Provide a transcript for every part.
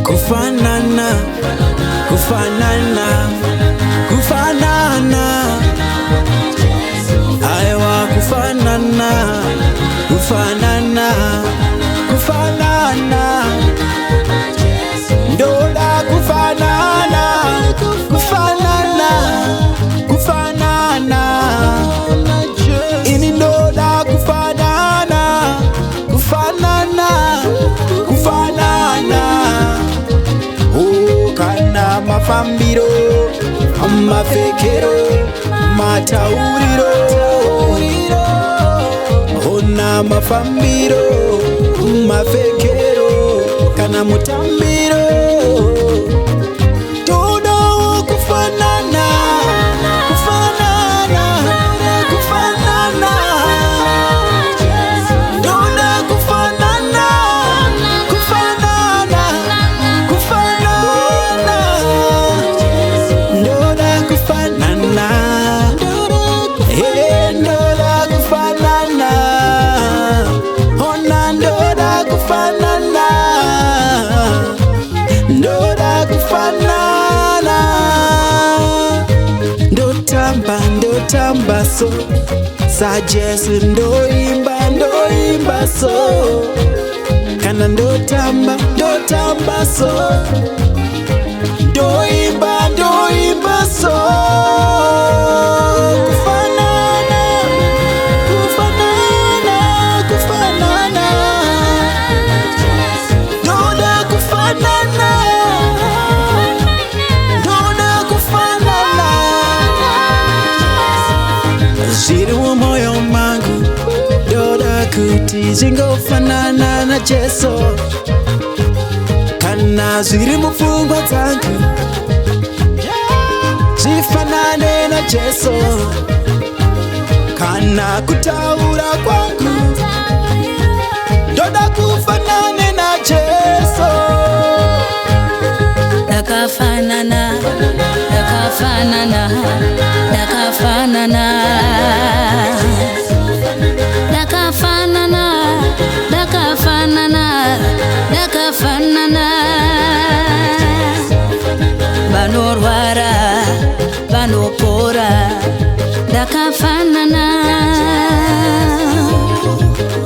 Kufanana, kufanana, kufanana, aiwa kufanana, kufanana, kufanana, ndoda kufanana, kufanana, kufanana, ini ndoda kufanana, kufanana, kufanana. Kana mafambiro, mafekero, matauriro, ona mafambiro, mafekero, kana mutambiro, todo kufanana, kufanana, kufanana, todo kufanana, kufanana, kufanana, ndoda kufanana, ndoda kufanana, ona ndoda kufanana, ndoda kufanana, ndotamba so suggest ndoimba so kana ndotamba so ndoimba so kufanana, kufanana, kufanana, ndoda kufanana, ndoda kufanana, ziri moyo wangu ndoda kuti zingofanana na Yesu, kana ziri mufungwa zangu zifanane na Yesu, kana kutaura kwangu ndoda kufanane na Yesu. Nakafanana, nakafanana, nakafanana, nakafanana, nakafanana, nakafanana, banorwara, banopora, nakafanana,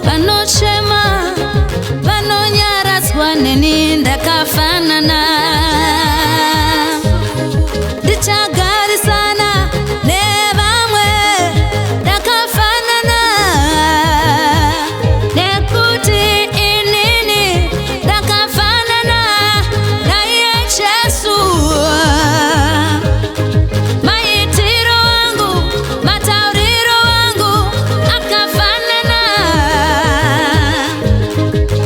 banochema, banonyaraswa nini, nakafanana. Ndichagari sana ne bamwe nakafanana, nekuti inini nakafanana na Yesu. Maitiro wangu, matauriro wangu akafanana.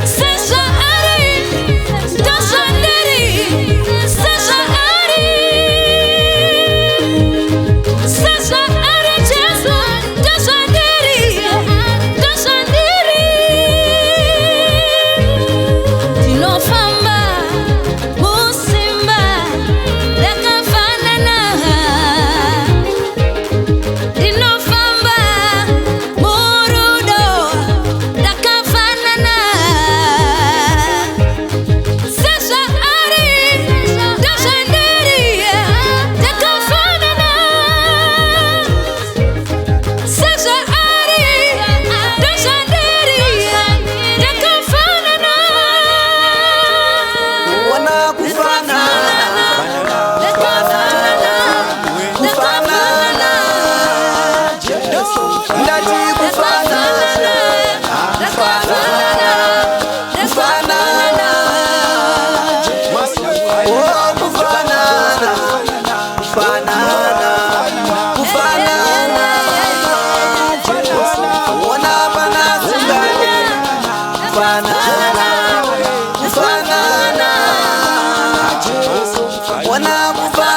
Sasa ari, tasandiri, sasa ari, sasa ari Yesu, tasandiri, tasandiri. Tinofamba, musimba, nakafanana. Tinofamba, murudo, nakafanana. Sasa ari, tasandiri, nakafanana. Sasa ari, tasandiri, nakafanana. Wana kufanana, kufanana, ndati kufanana, kufanana, kufanana, oh kufanana, kufanana, kufanana, wana banasingane, kufanana, kufanana, wana kufanana.